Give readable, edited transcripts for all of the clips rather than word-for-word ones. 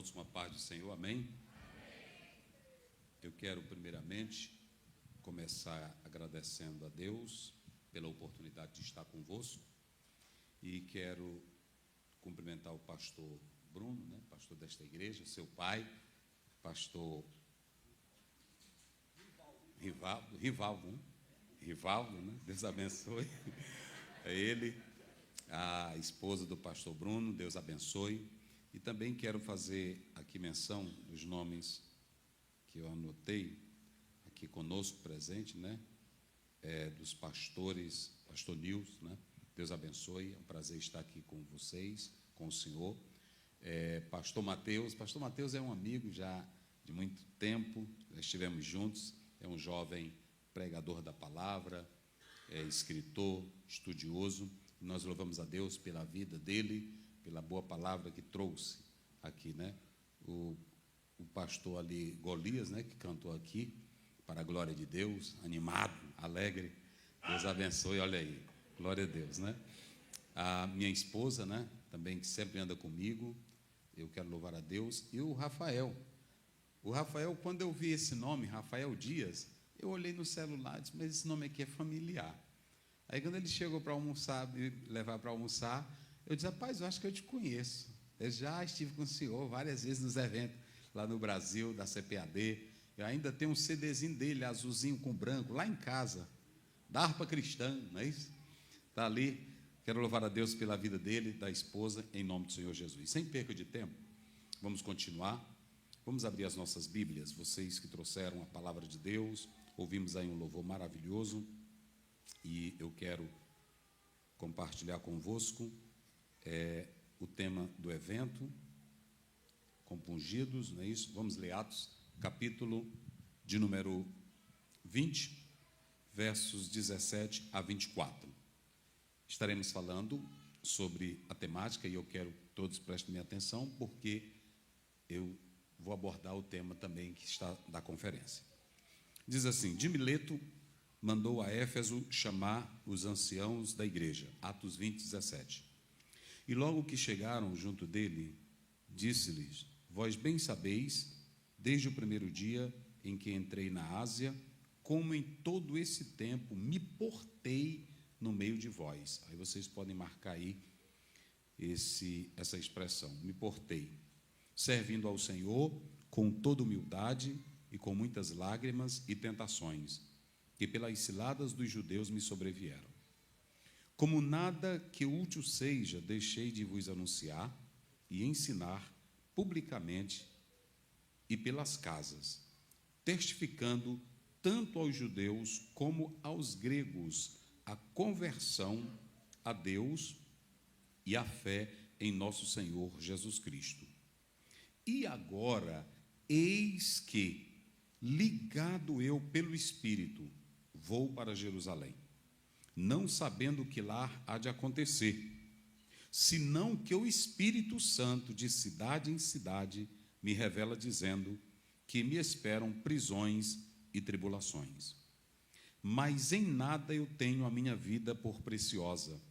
todos com a paz do Senhor, amém? Eu quero primeiramente começar agradecendo a Deus pela oportunidade de estar convosco e quero cumprimentar o pastor Bruno, né, pastor desta igreja, seu pai, pastor Rivaldo, né? Deus abençoe. É ele, a esposa do pastor Bruno, Deus abençoe. E também quero fazer aqui menção dos nomes que eu anotei aqui conosco presente, né? Dos pastores, pastor Nils, né? Deus abençoe, é um prazer estar aqui com vocês, com o senhor. Pastor Mateus é um amigo já de muito tempo, já estivemos juntos, é um jovem pregador da palavra, escritor, estudioso. Nós louvamos a Deus pela vida dele, pela boa palavra que trouxe aqui, né? O pastor ali, Golias, né, que cantou aqui, para a glória de Deus, animado, alegre. Deus abençoe, olha aí, glória a Deus, né? A minha esposa, né, também, que sempre anda comigo, eu quero louvar a Deus. E o Rafael, quando eu vi esse nome, Rafael Dias, eu olhei no celular e disse, mas esse nome aqui é familiar. Aí quando ele chegou para almoçar, me levar para almoçar, eu disse, rapaz, eu acho que eu te conheço. Eu já estive com o senhor várias vezes nos eventos lá no Brasil, da CPAD. Eu ainda tenho um CDzinho dele, azulzinho com branco, lá em casa, da harpa cristã, não é isso? Está ali. Quero louvar a Deus pela vida dele, da esposa, em nome do Senhor Jesus. Sem perca de tempo, vamos continuar. Vamos abrir as nossas Bíblias, vocês que trouxeram a palavra de Deus. Ouvimos aí um louvor maravilhoso e eu quero compartilhar convosco o tema do evento, compungidos, não é isso? Vamos ler Atos, capítulo de número 20, versos 17 a 24. Estaremos falando sobre a temática e eu quero que todos prestem minha atenção, porque eu vou abordar o tema também que está da conferência. Diz assim, de Mileto mandou a Éfeso chamar os anciãos da igreja, Atos 20, 17. E logo que chegaram junto dele, disse-lhes, vós bem sabeis, desde o primeiro dia em que entrei na Ásia, como em todo esse tempo me portei no meio de vós. Aí vocês podem marcar aí essa expressão, me portei, servindo ao Senhor com toda humildade e com muitas lágrimas e tentações, que pelas ciladas dos judeus me sobrevieram. Como nada que útil seja, deixei de vos anunciar e ensinar publicamente e pelas casas, testificando tanto aos judeus como aos gregos a conversão a Deus e a fé em nosso Senhor Jesus Cristo. E agora, eis que, ligado eu pelo Espírito, vou para Jerusalém, não sabendo o que lá há de acontecer, senão que o Espírito Santo, de cidade em cidade, me revela dizendo que me esperam prisões e tribulações. Mas em nada eu tenho a minha vida por preciosa,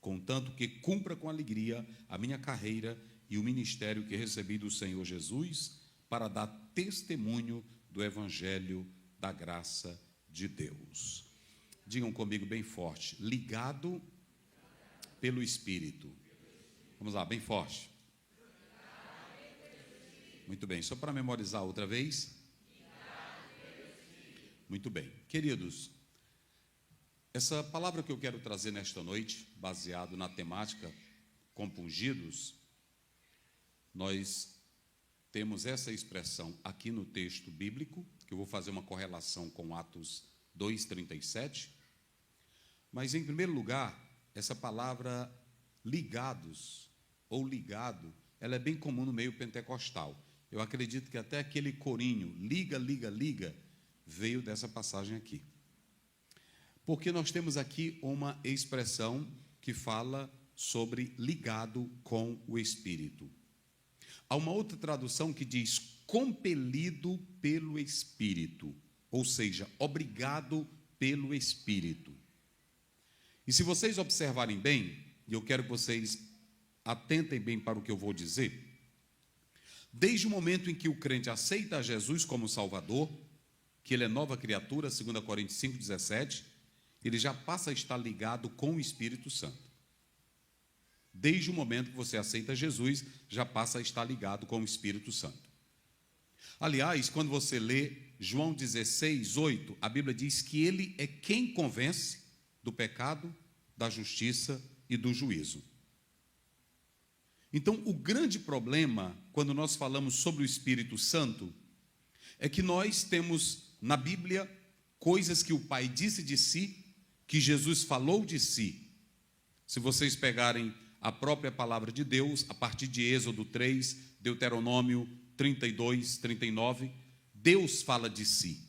contanto que cumpra com alegria a minha carreira e o ministério que recebi do Senhor Jesus, para dar testemunho do Evangelho da graça de Deus. Digam comigo bem forte, ligado pelo Espírito. Vamos lá, bem forte. Muito bem, só para memorizar outra vez. Muito bem, queridos, essa palavra que eu quero trazer nesta noite, baseado na temática compungidos, nós temos essa expressão aqui no texto bíblico, que eu vou fazer uma correlação com Atos 2:37, mas em primeiro lugar, essa palavra ligados ou ligado, ela é bem comum no meio pentecostal. Eu acredito que até aquele corinho, liga, liga, liga, veio dessa passagem aqui. Porque nós temos aqui uma expressão que fala sobre ligado com o Espírito. Há uma outra tradução que diz compelido pelo Espírito, ou seja, obrigado pelo Espírito. E se vocês observarem bem, e eu quero que vocês atentem bem para o que eu vou dizer, Desde o momento em que o crente aceita Jesus como Salvador, que ele é nova criatura, 2 Coríntios 5,17, ele já passa a estar ligado com o Espírito Santo. Desde o momento que você aceita Jesus, já passa a estar ligado com o Espírito Santo. Aliás, quando você lê João 16:8, a Bíblia diz que ele é quem convence do pecado, da justiça e do juízo. Então, o grande problema, quando nós falamos sobre o Espírito Santo, é que nós temos na Bíblia coisas que o Pai disse de si, que Jesus falou de si. Se vocês pegarem a própria palavra de Deus, a partir de Êxodo 3, Deuteronômio 32, 39, Deus fala de si.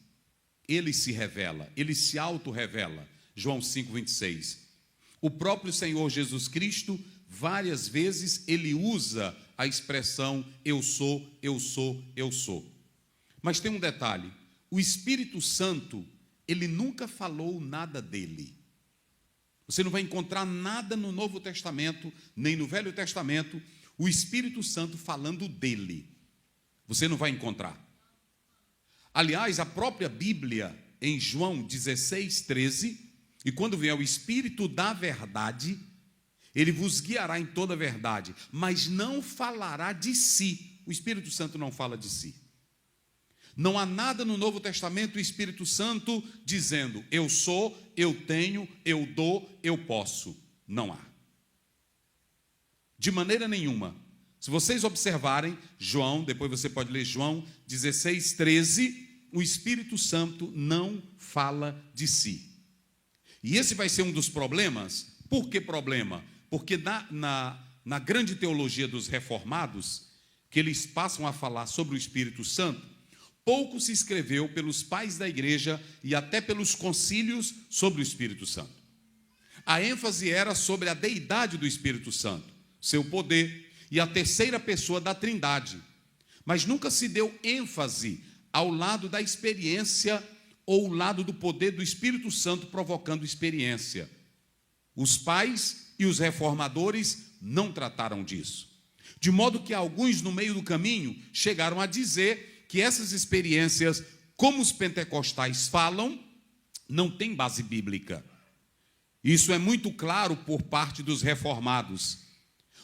Ele se revela, ele se auto-revela. João 5:26. O próprio Senhor Jesus Cristo, várias vezes, ele usa a expressão eu sou, eu sou, eu sou. Mas tem um detalhe, o Espírito Santo, ele nunca falou nada dele. Você não vai encontrar nada no Novo Testamento, nem no Velho Testamento, o Espírito Santo falando dele. Você não vai encontrar. Aliás, a própria Bíblia, em João 16:13, e quando vier o Espírito da verdade, ele vos guiará em toda a verdade, mas não falará de si. O Espírito Santo não fala de si. Não há nada no Novo Testamento, o Espírito Santo dizendo, eu sou, eu tenho, eu dou, eu posso. Não há. De maneira nenhuma. Se vocês observarem, João, depois você pode ler João 16:13, o Espírito Santo não fala de si. E esse vai ser um dos problemas. Por que problema? Porque na grande teologia dos reformados, que eles passam a falar sobre o Espírito Santo, pouco se escreveu pelos pais da igreja e até pelos concílios sobre o Espírito Santo. A ênfase era sobre a deidade do Espírito Santo, seu poder e a terceira pessoa da Trindade. Mas nunca se deu ênfase ao lado da experiência ou ao lado do poder do Espírito Santo provocando experiência. Os pais e os reformadores não trataram disso. De modo que alguns no meio do caminho chegaram a dizer que essas experiências, como os pentecostais falam, não têm base bíblica. Isso é muito claro por parte dos reformados.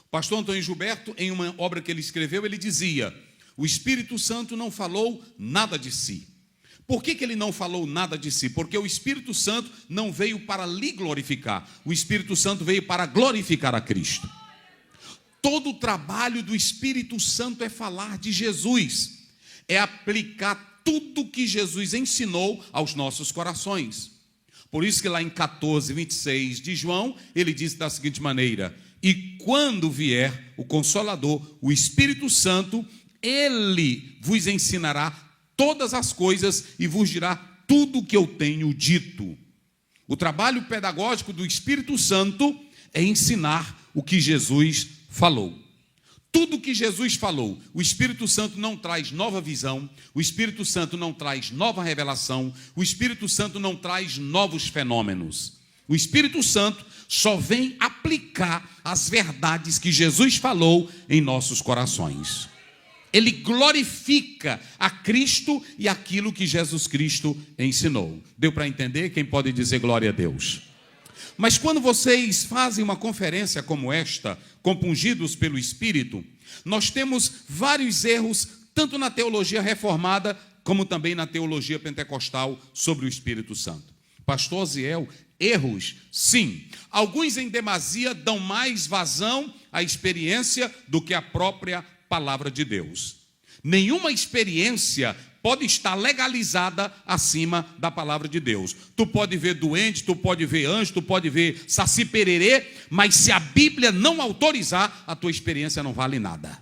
O pastor Antônio Gilberto, em uma obra que ele escreveu, ele dizia, o Espírito Santo não falou nada de si. Por que ele não falou nada de si? Porque o Espírito Santo não veio para lhe glorificar. O Espírito Santo veio para glorificar a Cristo. Todo o trabalho do Espírito Santo é falar de Jesus. É aplicar tudo que Jesus ensinou aos nossos corações. Por isso que lá em 14:26 de João, ele diz da seguinte maneira, e quando vier o Consolador, o Espírito Santo, ele vos ensinará todas as coisas e vos dirá tudo o que eu tenho dito. O trabalho pedagógico do Espírito Santo é ensinar o que Jesus falou. Tudo que Jesus falou, o Espírito Santo não traz nova visão, o Espírito Santo não traz nova revelação, o Espírito Santo não traz novos fenômenos. O Espírito Santo só vem aplicar as verdades que Jesus falou em nossos corações. Ele glorifica a Cristo e aquilo que Jesus Cristo ensinou. Deu para entender? Quem pode dizer glória a Deus? Mas quando vocês fazem uma conferência como esta, compungidos pelo Espírito, nós temos vários erros, tanto na teologia reformada, como também na teologia pentecostal, sobre o Espírito Santo. Pastor Ziel, erros? Sim. Alguns em demasia dão mais vazão à experiência do que à própria palavra de Deus. Nenhuma experiência pode estar legalizada acima da palavra de Deus. Tu pode ver doente, tu pode ver anjo, tu pode ver saci pererê, mas se a Bíblia não autorizar, a tua experiência não vale nada.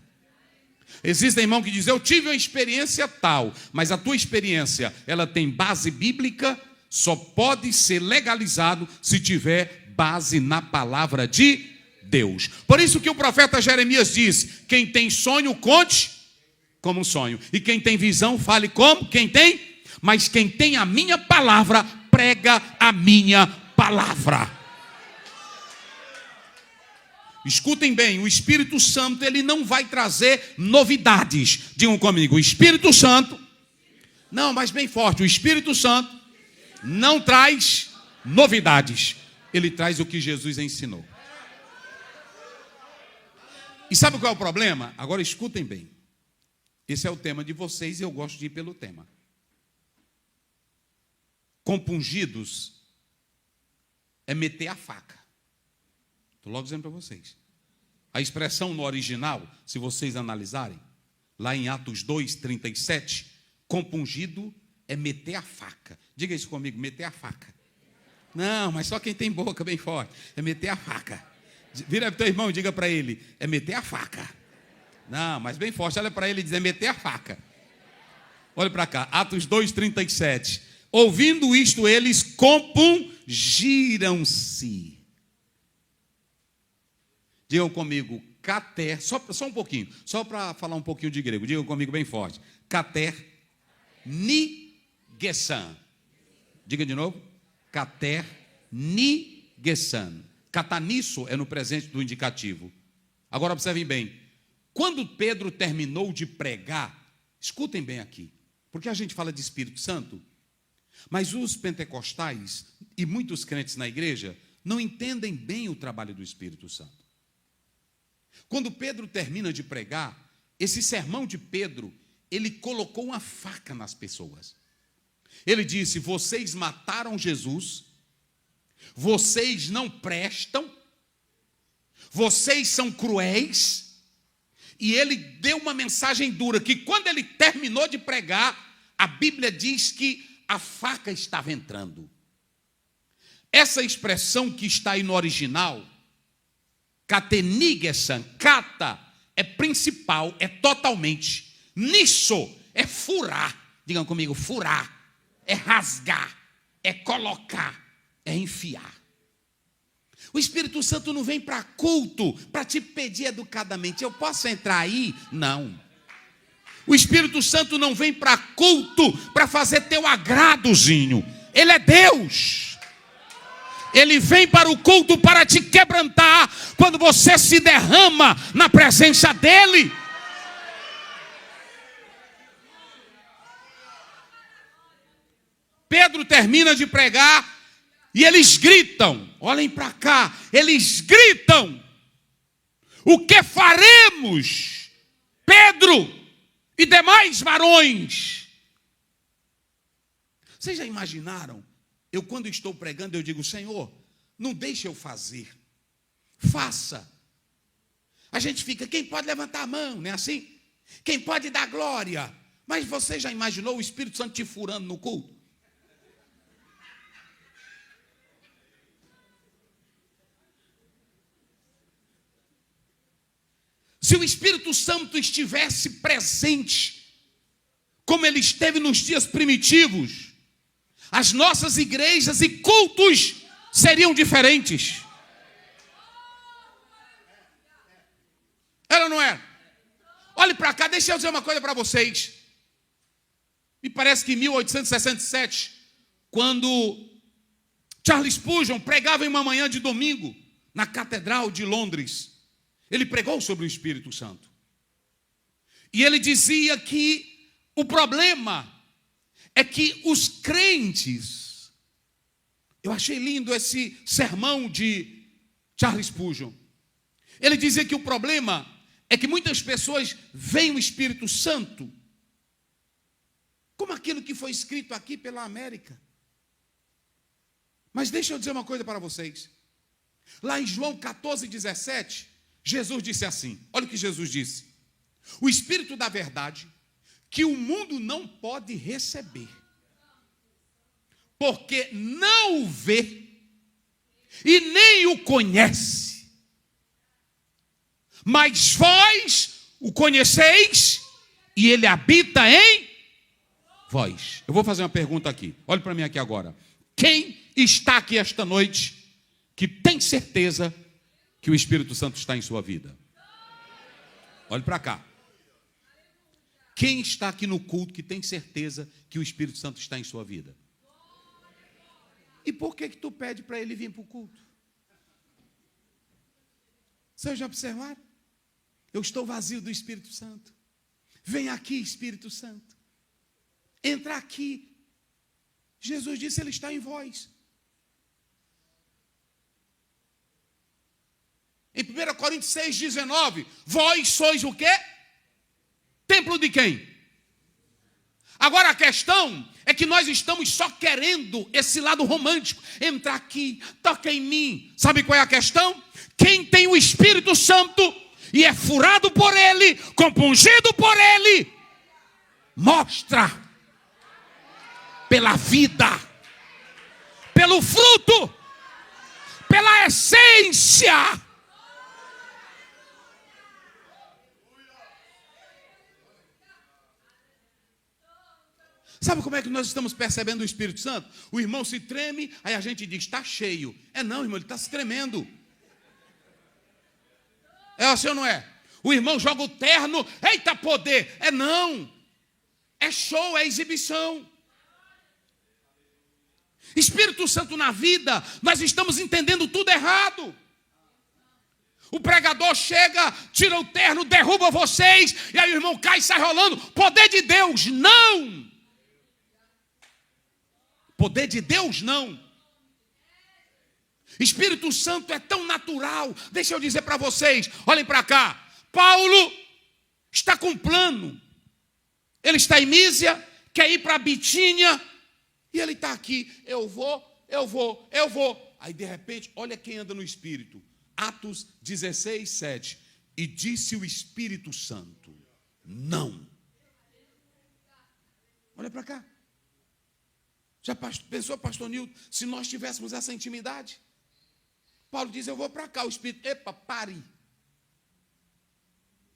Existem irmãos que dizem, eu tive uma experiência tal, mas a tua experiência, ela tem base bíblica, só pode ser legalizado se tiver base na palavra de Deus. Por isso que o profeta Jeremias diz, quem tem sonho, conte como um sonho. E quem tem visão, fale como? Quem tem? Mas quem tem a minha palavra, prega a minha palavra. Escutem bem, o Espírito Santo, ele não vai trazer novidades. Digam comigo, o Espírito Santo, não, mas bem forte, o Espírito Santo não traz novidades. Ele traz o que Jesus ensinou. E sabe qual é o problema? Agora escutem bem. Esse é o tema de vocês e eu gosto de ir pelo tema. Compungidos é meter a faca. Estou logo dizendo para vocês. A expressão no original, se vocês analisarem, lá em Atos 2:37, compungido é meter a faca. Diga isso comigo, meter a faca. Não, mas só quem tem boca bem forte. É meter a faca. Vira para o teu irmão e diga para ele, é meter a faca. Não, mas bem forte, olha para ele e diz, é meter a faca. Olha para cá, Atos 2:37. Ouvindo isto, eles compungiram-se. Digam comigo, cater, só um pouquinho, só para falar um pouquinho de grego. Digam comigo bem forte. Cater nigessan. Diga de novo. Cater nigessan. Catanisso é no presente do indicativo. Agora observem bem. Quando Pedro terminou de pregar, escutem bem aqui, porque a gente fala de Espírito Santo, mas os pentecostais e muitos crentes na igreja não entendem bem o trabalho do Espírito Santo. Quando Pedro termina de pregar, esse sermão de Pedro, ele colocou uma faca nas pessoas. Ele disse, vocês mataram Jesus, vocês não prestam, vocês são cruéis, e ele deu uma mensagem dura, que quando ele terminou de pregar, a Bíblia diz que a faca estava entrando. Essa expressão que está aí no original, katenigesan, kata, é principal, é totalmente. Nisso, é furar. Digam comigo, furar. É rasgar, é colocar, é enfiar. O Espírito Santo não vem para culto, para te pedir educadamente, eu posso entrar aí? Não. O Espírito Santo não vem para culto, para fazer teu agradozinho. Ele é Deus. Ele vem para o culto para te quebrantar, quando você se derrama na presença dEle. Pedro termina de pregar e eles gritam, olhem para cá, eles gritam, o que faremos, Pedro e demais varões? Vocês já imaginaram? Eu quando estou pregando, eu digo, Senhor, não deixe eu fazer, faça. A gente fica, quem pode levantar a mão, não é assim? Quem pode dar glória? Mas você já imaginou o Espírito Santo te furando no culto? Se o Espírito Santo estivesse presente, como ele esteve nos dias primitivos, as nossas igrejas e cultos seriam diferentes. Era ou não era? Olhe para cá, deixa eu dizer uma coisa para vocês. Me parece que em 1867, quando Charles Spurgeon pregava em uma manhã de domingo, na Catedral de Londres, ele pregou sobre o Espírito Santo. E ele dizia que o problema é que os crentes, eu achei lindo esse sermão de Charles Spurgeon. Ele dizia que o problema é que muitas pessoas veem o Espírito Santo como aquilo que foi escrito aqui pela América. Mas deixa eu dizer uma coisa para vocês. Lá em João 14:17, Jesus disse assim, olha o que Jesus disse. O Espírito da verdade, que o mundo não pode receber, porque não o vê e nem o conhece. Mas vós o conheceis e ele habita em vós. Eu vou fazer uma pergunta aqui. Olhe para mim aqui agora. Quem está aqui esta noite que tem certeza que o Espírito Santo está em sua vida? Olhe para cá. Quem está aqui no culto que tem certeza que o Espírito Santo está em sua vida? E por que tu pede para ele vir para o culto? Vocês já observaram? Eu estou vazio do Espírito Santo. Vem aqui, Espírito Santo. Entra aqui. Jesus disse, ele está em vós. Em 1 Coríntios 6,19, vós sois o quê? Templo de quem? Agora a questão é que nós estamos só querendo esse lado romântico. Entra aqui, toca em mim. Sabe qual é a questão? Quem tem o Espírito Santo e é furado por ele, compungido por ele, mostra pela vida, pelo fruto, pela essência. Sabe como é que nós estamos percebendo o Espírito Santo? O irmão se treme, aí a gente diz, está cheio. É não, irmão, ele está se tremendo. É assim ou não é? O irmão joga o terno, eita poder. É não. É show, é exibição. Espírito Santo na vida, nós estamos entendendo tudo errado. O pregador chega, tira o terno, derruba vocês, e aí o irmão cai e sai rolando. Poder de Deus, não. Poder de Deus, não. Espírito Santo é tão natural. Deixa eu dizer para vocês, olhem para cá. Paulo está com um plano. Ele está em Mísia, quer ir para Bitínia, e ele está aqui. Eu vou. Aí de repente, olha quem anda no Espírito. Atos 16, 7. E disse o Espírito Santo, não. Olha para cá. Já pensou, pastor Nilton, se nós tivéssemos essa intimidade? Paulo diz, eu vou para cá. O Espírito, epa, pare.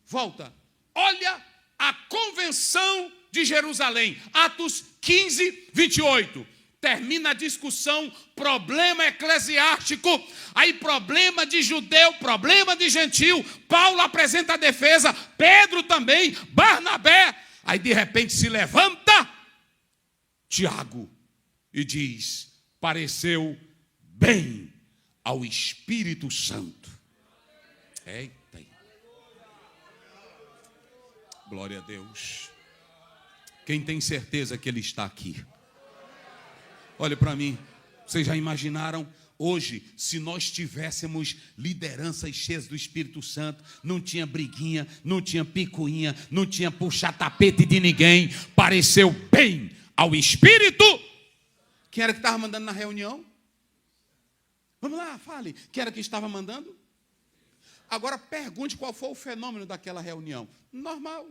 Volta. Olha a convenção de Jerusalém. Atos 15, 28. Termina a discussão, problema eclesiástico, aí problema de judeu, problema de gentil. Paulo apresenta a defesa, Pedro também, Barnabé. Aí de repente se levanta Tiago e diz, pareceu bem ao Espírito Santo. Eita. Glória a Deus. Quem tem certeza que Ele está aqui? Olha para mim. Vocês já imaginaram? Hoje, se nós tivéssemos lideranças cheias do Espírito Santo, não tinha briguinha, não tinha picuinha, não tinha puxar tapete de ninguém. Pareceu bem ao Espírito. Quem era que estava mandando na reunião? Vamos lá, fale. Quem era que estava mandando? Agora pergunte qual foi o fenômeno daquela reunião. Normal.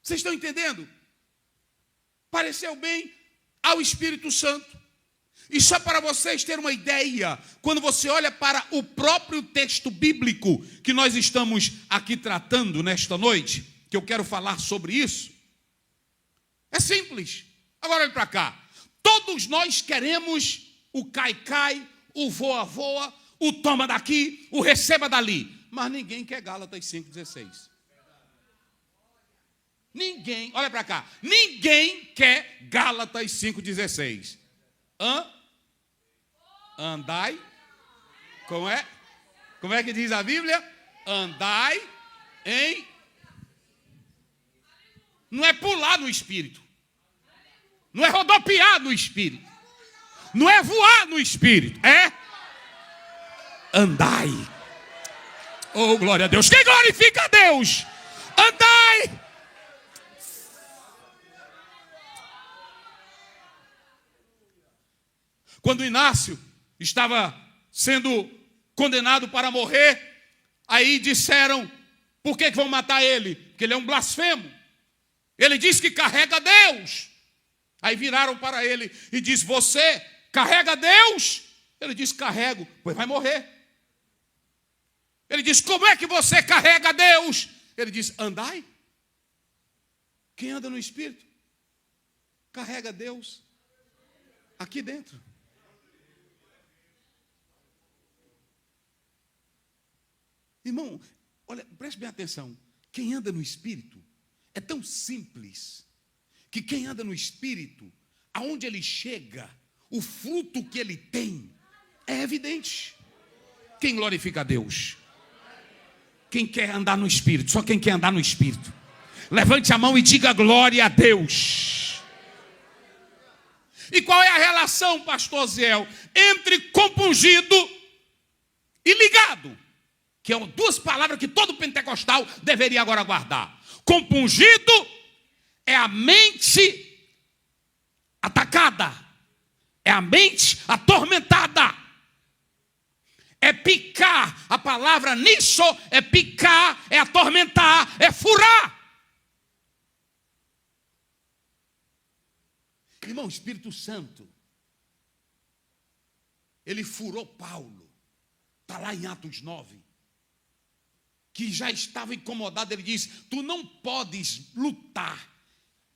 Vocês estão entendendo? Pareceu bem ao Espírito Santo. E só para vocês terem uma ideia, quando você olha para o próprio texto bíblico que nós estamos aqui tratando nesta noite, que eu quero falar sobre isso, é simples. Agora olha para cá. Todos nós queremos o cai-cai, o voa-voa, o toma daqui, o receba dali. Mas ninguém quer Gálatas 5,16. Ninguém, olha para cá, ninguém quer Gálatas 5,16. Andai, como é que diz a Bíblia? Andai em... Não é pular no Espírito. Não é rodopiar no Espírito. Não é voar no Espírito. É andai. Oh, glória a Deus. Quem glorifica a Deus? Andai. Quando Inácio estava sendo condenado para morrer, aí disseram, por que vão matar ele? Porque ele é um blasfemo. Ele diz que carrega Deus. Aí viraram para ele e diz, você carrega Deus? Ele diz, carrego, pois vai morrer. Ele diz, como é que você carrega Deus? Ele diz, andai. Quem anda no Espírito carrega Deus aqui dentro. Irmão, olha, preste bem atenção. Quem anda no Espírito é tão simples que quem anda no Espírito, aonde ele chega, o fruto que ele tem é evidente. Quem glorifica a Deus? Quem quer andar no Espírito? Só quem quer andar no Espírito. Levante a mão e diga glória a Deus. E qual é a relação, pastor Ziel, entre compungido e ligado? Que são duas palavras que todo pentecostal deveria agora guardar. Compungido é a mente atacada, é a mente atormentada. É picar, a palavra nisso é picar, é atormentar, é furar. Irmão, o Espírito Santo, ele furou Paulo, está lá em Atos 9, que já estava incomodado. Ele diz: tu não podes lutar,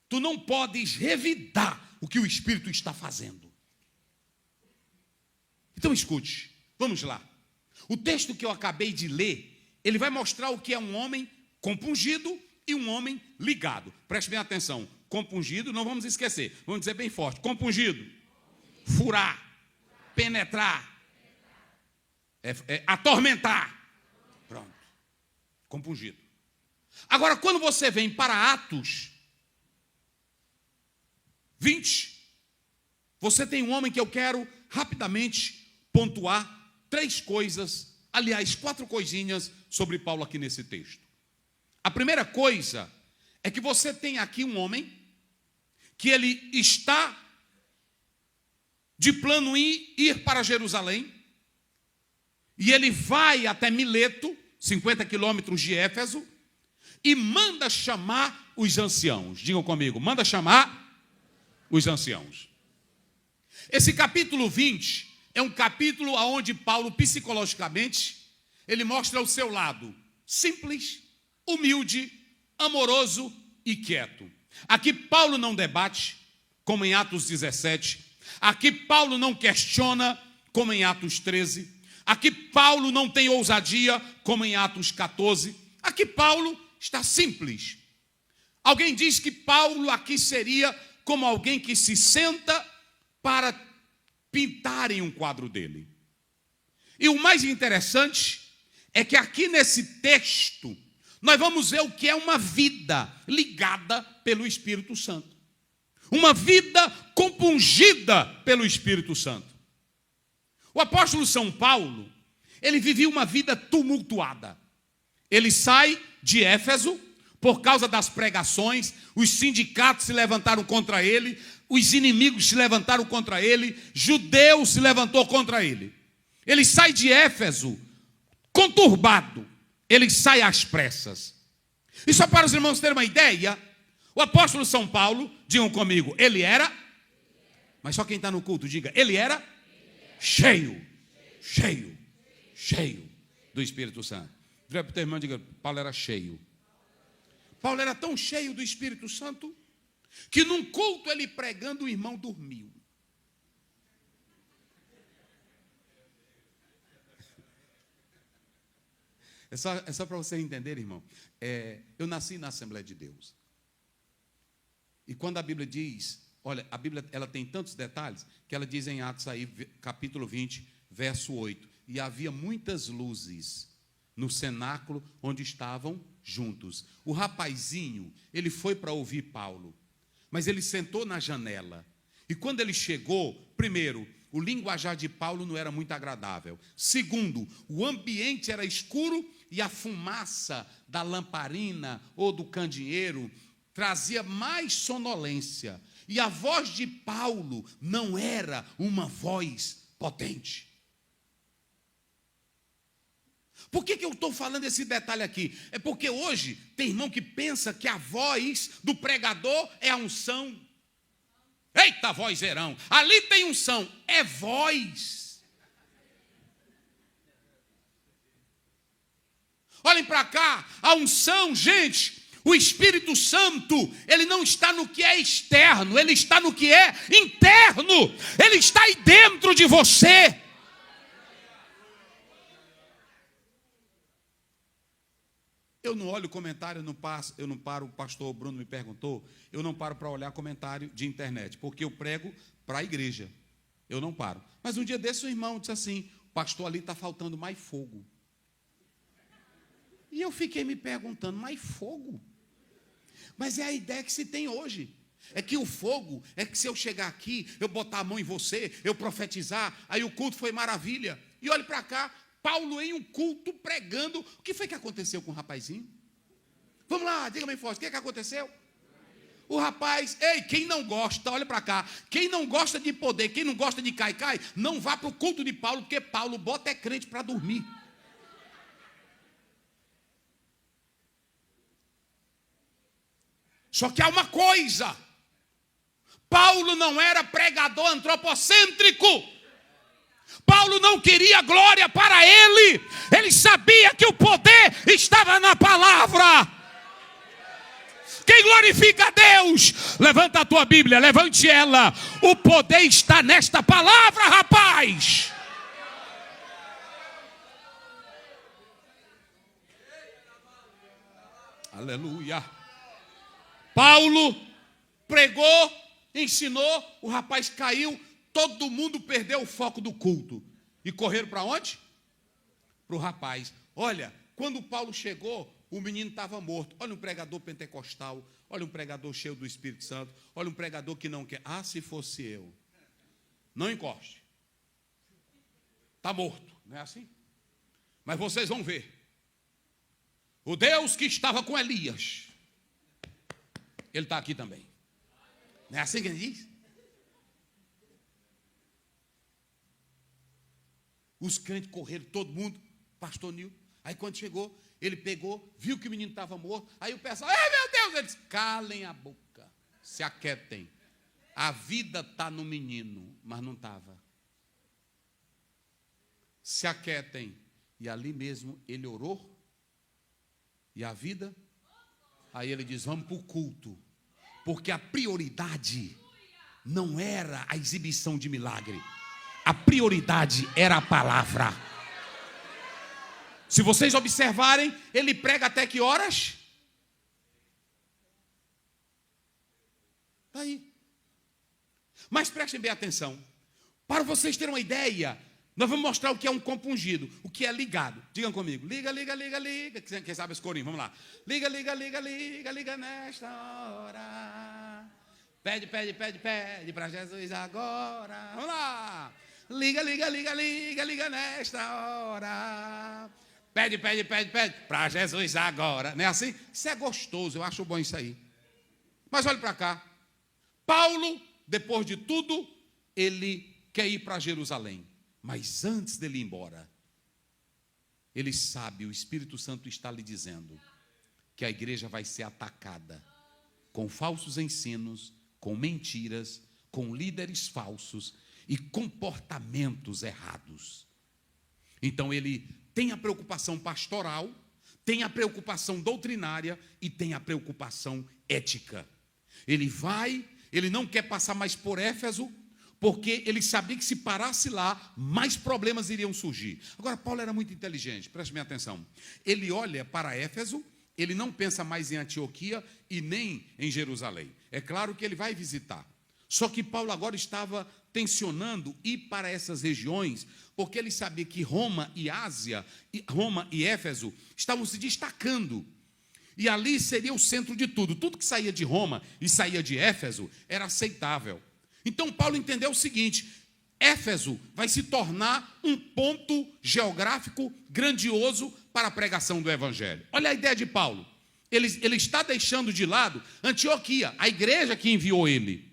tu não podes revidar o que o Espírito está fazendo. Então escute, vamos lá. O texto que eu acabei de ler, ele vai mostrar o que é um homem compungido e um homem ligado. Preste bem atenção. Compungido, não vamos esquecer, vamos dizer bem forte. Compungido, furar, penetrar, atormentar. Pronto, compungido. Agora, quando você vem para Atos 20, você tem um homem que eu quero rapidamente pontuar 3 coisas, aliás, 4 coisinhas sobre Paulo aqui nesse texto. A primeira coisa é que você tem aqui um homem que ele está de plano em ir para Jerusalém, e ele vai até Mileto, 50 quilômetros de Éfeso, e manda chamar os anciãos. Digam comigo, manda chamar os anciãos. Esse capítulo 20 é um capítulo onde Paulo, psicologicamente, ele mostra o seu lado simples, humilde, amoroso e quieto. Aqui Paulo não debate, como em Atos 17. Aqui Paulo não questiona, como em Atos 13. Aqui Paulo não tem ousadia, como em Atos 14. Aqui Paulo está simples. Alguém diz que Paulo aqui seria como alguém que se senta para pintarem um quadro dele. E o mais interessante é que aqui nesse texto nós vamos ver o que é uma vida ligada pelo Espírito Santo. Uma vida compungida pelo Espírito Santo. O apóstolo São Paulo, ele vivia uma vida tumultuada. Ele sai de Éfeso por causa das pregações, os sindicatos se levantaram contra ele, os inimigos se levantaram contra ele, judeu se levantou contra ele. Ele sai de Éfeso conturbado, ele sai às pressas. E só para os irmãos terem uma ideia, o apóstolo São Paulo, digam comigo, ele era, mas só quem está no culto, diga, ele era cheio do Espírito Santo. Vira para o teu irmão e diga, Paulo era cheio. Paulo era tão cheio do Espírito Santo, que num culto ele pregando, o irmão dormiu. É só para você entender, irmão. Eu nasci na Assembleia de Deus. E quando a Bíblia diz, olha, a Bíblia ela tem tantos detalhes, que ela diz em Atos aí, capítulo 20, verso 8. E havia muitas luzes no cenáculo onde estavam juntos. O rapazinho, ele foi para ouvir Paulo, mas ele sentou na janela. E quando ele chegou, primeiro, o linguajar de Paulo não era muito agradável. Segundo, o ambiente era escuro e a fumaça da lamparina ou do candeeiro trazia mais sonolência. E a voz de Paulo não era uma voz potente. Por que eu estou falando esse detalhe aqui? É porque hoje tem irmão que pensa que a voz do pregador é a unção. Eita, vozeirão, ali tem unção, é voz. Olhem para cá, a unção, gente, o Espírito Santo, ele não está no que é externo, ele está no que é interno, ele está aí dentro de você. Eu não olho comentário, eu não paro, o pastor Bruno me perguntou, eu não paro para olhar comentário de internet, porque eu prego para a igreja, eu não paro. Mas um dia desse o irmão disse assim, pastor, ali está faltando mais fogo. E eu fiquei me perguntando, mais fogo? Mas é a ideia que se tem hoje. É que o fogo, é que se eu chegar aqui, eu botar a mão em você, eu profetizar, aí o culto foi maravilha. E olhe para cá, Paulo em um culto pregando. O que foi que aconteceu com o rapazinho? Vamos lá, diga bem forte, o que aconteceu? O rapaz, ei, quem não gosta, olha para cá, quem não gosta de poder, quem não gosta de cai, não vá para o culto de Paulo, porque Paulo bota crente para dormir. Só que há uma coisa, Paulo não era pregador antropocêntrico. Paulo não queria glória para ele. Ele sabia que o poder estava na palavra. Quem glorifica a Deus? Levanta a tua Bíblia, levante ela. O poder está nesta palavra, rapaz. Aleluia. Paulo pregou, ensinou, o rapaz caiu, todo mundo perdeu o foco do culto. E correram para onde? Para o rapaz. Olha, quando Paulo chegou, o menino estava morto. Olha um pregador pentecostal, olha um pregador cheio do Espírito Santo, olha um pregador que não quer. Ah, se fosse eu. Não encoste. Está morto, não é assim? Mas vocês vão ver. O Deus que estava com Elias, ele está aqui também. Não é assim que ele diz? Os crentes correram, todo mundo, pastor Nil. Aí quando chegou, ele pegou, viu que o menino estava morto. Aí o pessoal, ai meu Deus, ele disse, calem a boca, se aquietem. A vida está no menino, mas não estava. Se aquietem. E ali mesmo ele orou. E a vida? Aí ele diz, vamos para o culto. Porque a prioridade não era a exibição de milagre. A prioridade era a palavra. Se vocês observarem, ele prega até que horas? Está aí. Mas prestem bem atenção. Para vocês terem uma ideia, nós vamos mostrar o que é um compungido, o que é ligado. Digam comigo. Liga, liga, liga, liga. Quem sabe esse corinho? Vamos lá. Liga, liga, liga, liga, liga nesta hora. Pede, pede, pede, pede para Jesus agora. Vamos lá. Liga, liga, liga, liga, liga nesta hora. Pede, pede, pede, pede para Jesus agora. Não é assim? Isso é gostoso, eu acho bom isso aí. Mas olhe para cá. Paulo, depois de tudo, ele quer ir para Jerusalém. Mas antes dele ir embora, ele sabe, o Espírito Santo está lhe dizendo que a igreja vai ser atacada com falsos ensinos, com mentiras, com líderes falsos e comportamentos errados. Então ele tem a preocupação pastoral, tem a preocupação doutrinária e tem a preocupação ética. Ele não quer passar mais por Éfeso, porque ele sabia que se parasse lá, mais problemas iriam surgir. Agora, Paulo era muito inteligente, preste bem atenção. Ele olha para Éfeso, ele não pensa mais em Antioquia e nem em Jerusalém. É claro que ele vai visitar. Só que Paulo agora estava tensionando ir para essas regiões, porque ele sabia que Roma e Ásia, Roma e Éfeso estavam se destacando. E ali seria o centro de tudo. Tudo que saía de Roma e saía de Éfeso era aceitável. Então Paulo entendeu o seguinte: Éfeso vai se tornar um ponto geográfico grandioso para a pregação do Evangelho. Olha a ideia de Paulo. Ele está deixando de lado Antioquia, a igreja que enviou ele.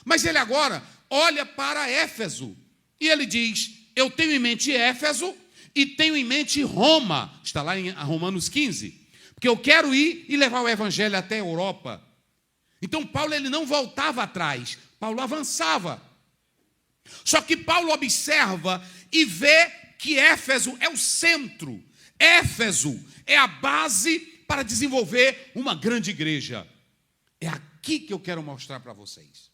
Mas ele agora olha para Éfeso e ele diz: eu tenho em mente Éfeso e tenho em mente Roma. Está lá em Romanos 15. Porque eu quero ir e levar o Evangelho até a Europa. Então Paulo ele não voltava atrás, Paulo avançava. Só que Paulo observa e vê que Éfeso é o centro. Éfeso é a base para desenvolver uma grande igreja. É aqui que eu quero mostrar para vocês.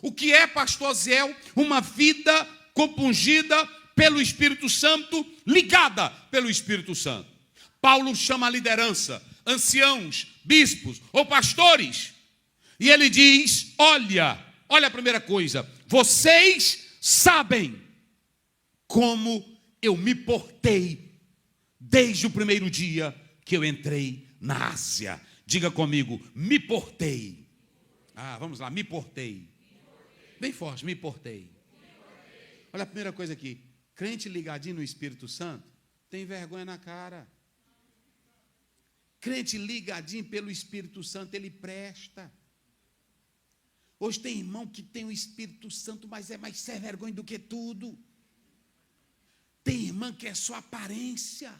O que é, pastor Ziel? Uma vida compungida pelo Espírito Santo, ligada pelo Espírito Santo. Paulo chama a liderança, anciãos, bispos ou pastores. E ele diz: olha a primeira coisa, vocês sabem como eu me portei desde o primeiro dia que eu entrei na Ásia. Diga comigo, me portei. Vamos lá, me portei. Bem forte, me portei. Olha a primeira coisa aqui. Crente ligadinho no Espírito Santo tem vergonha na cara. Crente ligadinho pelo Espírito Santo, ele presta. Hoje tem irmão que tem o Espírito Santo, mas é mais sem vergonha do que tudo. Tem irmão que é só aparência.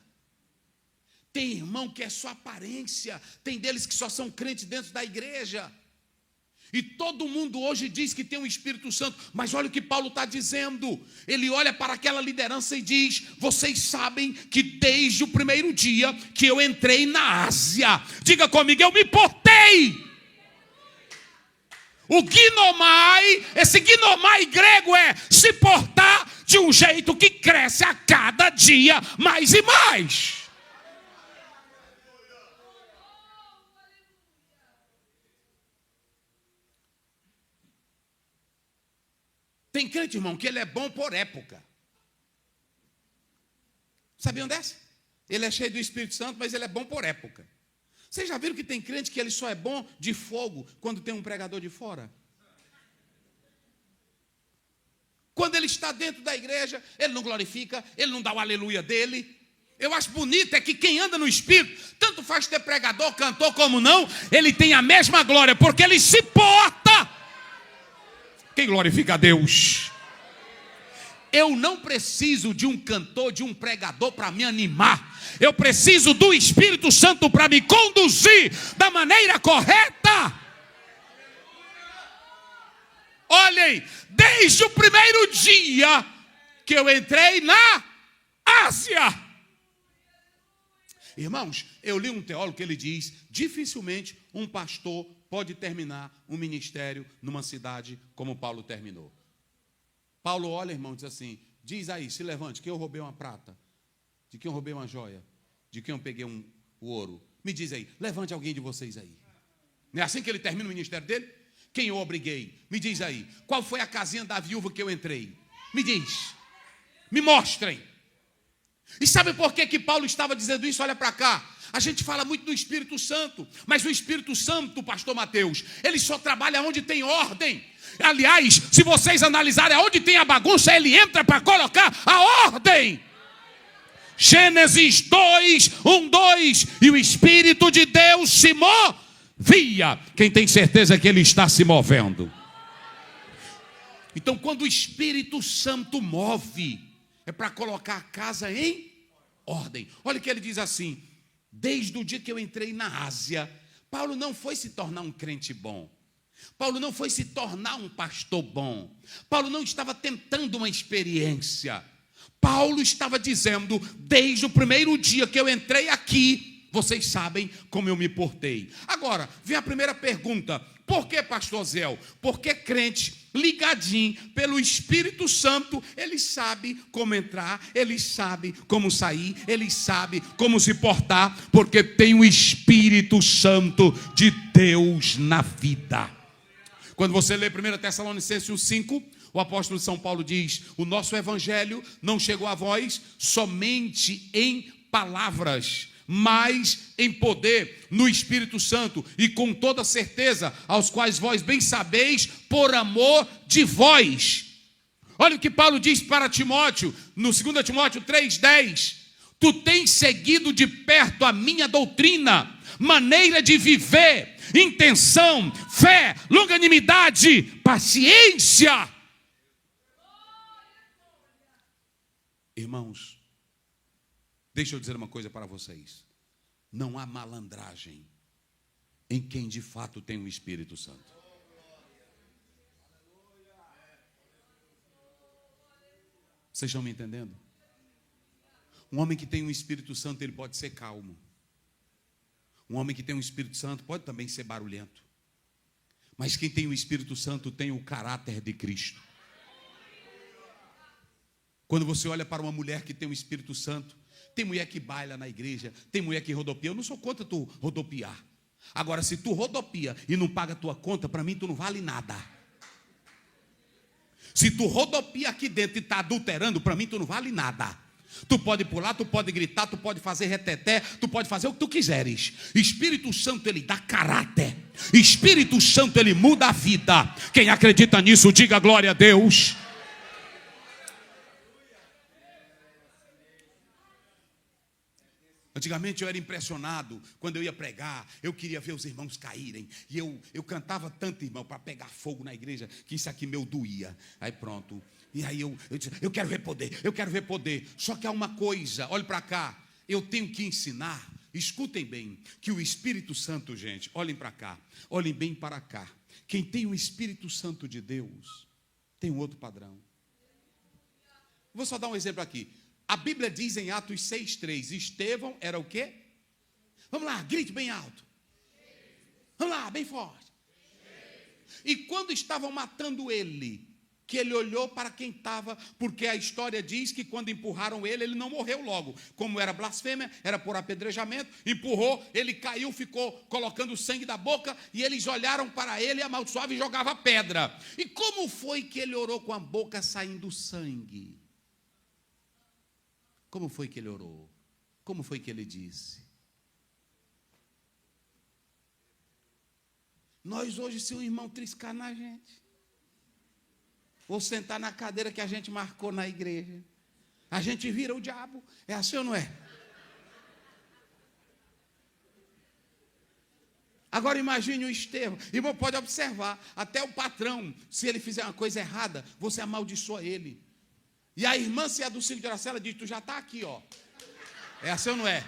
Tem irmão que é só aparência. Tem deles que só são crentes dentro da igreja. E todo mundo hoje diz que tem o Espírito Santo, mas olha o que Paulo está dizendo. Ele olha para aquela liderança e diz: vocês sabem que desde o primeiro dia que eu entrei na Ásia, diga comigo, eu me portei. O ginomai, esse ginomai grego é se portar de um jeito que cresce a cada dia mais e mais. Tem crente, irmão, que ele é bom por época. Sabiam dessa? Ele é cheio do Espírito Santo, mas ele é bom por época. Vocês já viram que tem crente que ele só é bom de fogo quando tem um pregador de fora? Quando ele está dentro da igreja, ele não glorifica, ele não dá o aleluia dele. Eu acho bonito é que quem anda no Espírito, tanto faz ter pregador, cantor como não, ele tem a mesma glória, porque ele se porta. Quem glorifica a Deus? Eu não preciso de um cantor, de um pregador para me animar. Eu preciso do Espírito Santo para me conduzir da maneira correta. Olhem, desde o primeiro dia que eu entrei na Ásia. Irmãos, eu li um teólogo que ele diz: dificilmente um pastor pode terminar um ministério numa cidade como Paulo terminou. Paulo olha, irmão, diz assim: diz aí, se levante, que eu roubei uma prata, de quem eu roubei uma joia, de quem eu peguei o ouro. Me diz aí, levante alguém de vocês aí. Não é assim que ele termina o ministério dele? Quem eu obriguei? Me diz aí, qual foi a casinha da viúva que eu entrei? Me diz, me mostrem. E sabe por que Paulo estava dizendo isso? Olha para cá. A gente fala muito do Espírito Santo, mas o Espírito Santo, pastor Mateus, ele só trabalha onde tem ordem. Aliás, se vocês analisarem onde tem a bagunça, ele entra para colocar a ordem. Gênesis 2, 1, 2. E o Espírito de Deus se movia. Quem tem certeza que ele está se movendo? Então, quando o Espírito Santo move, é para colocar a casa em ordem. Olha o que ele diz assim: desde o dia que eu entrei na Ásia, Paulo não foi se tornar um crente bom. Paulo não foi se tornar um pastor bom. Paulo não estava tentando uma experiência. Paulo estava dizendo: desde o primeiro dia que eu entrei aqui, vocês sabem como eu me portei. Agora, vem a primeira pergunta: por que, pastor Zéu? Porque crente ligadinho pelo Espírito Santo, ele sabe como entrar, ele sabe como sair, ele sabe como se portar, porque tem o Espírito Santo de Deus na vida. Quando você lê 1 Tessalonicenses 1,5, o apóstolo São Paulo diz: o nosso evangelho não chegou a vós somente em palavras, mas em poder, no Espírito Santo, e com toda certeza, aos quais vós bem sabeis, por amor de vós. Olha o que Paulo diz para Timóteo, no 2 Timóteo 3,10. Tu tens seguido de perto a minha doutrina, maneira de viver, intenção, fé, longanimidade, paciência. Irmãos, deixa eu dizer uma coisa para vocês: não há malandragem em quem de fato tem o Espírito Santo. Vocês estão me entendendo? Um homem que tem o Espírito Santo, ele pode ser calmo. Um homem que tem o Espírito Santo pode também ser barulhento. Mas quem tem o Espírito Santo tem o caráter de Cristo. Quando você olha para uma mulher que tem o Espírito Santo, tem mulher que baila na igreja, tem mulher que rodopia. Eu não sou contra tu rodopiar. Agora, se tu rodopia e não paga a tua conta, para mim tu não vale nada. Se tu rodopia aqui dentro e está adulterando, para mim tu não vale nada. Tu pode pular, tu pode gritar, tu pode fazer reteté, tu pode fazer o que tu quiseres. Espírito Santo, ele dá caráter. Espírito Santo, ele muda a vida. Quem acredita nisso, diga glória a Deus. Antigamente eu era impressionado quando eu ia pregar, eu queria ver os irmãos caírem. E eu cantava tanto, irmão, para pegar fogo na igreja, que isso aqui meu doía. Aí pronto. E aí eu disse, eu quero ver poder, eu quero ver poder. Só que há uma coisa, olhe para cá, eu tenho que ensinar, escutem bem, que o Espírito Santo, gente, olhem para cá, olhem bem para cá. Quem tem o Espírito Santo de Deus, tem um outro padrão. Vou só dar um exemplo aqui. A Bíblia diz em Atos 6,3, Estevão era o quê? Vamos lá, grite bem alto. Vamos lá, bem forte. E quando estavam matando ele, que ele olhou para quem estava, porque a história diz que quando empurraram ele, ele não morreu logo. Como era blasfêmia, era por apedrejamento, empurrou, ele caiu, ficou colocando sangue da boca, e eles olharam para ele, amaldiçoavam e jogavam pedra. E como foi que ele orou com a boca saindo sangue? Como foi que ele orou? Como foi que ele disse? Nós hoje, se um irmão triscar na gente, ou sentar na cadeira que a gente marcou na igreja, a gente vira o diabo. É assim ou não é? Agora imagine o Estevão. Irmão, pode observar, até o patrão, se ele fizer uma coisa errada, você amaldiçoa ele. E a irmã, se é do ciclo de oração, ela diz, tu já está aqui, ó. É assim ou não é?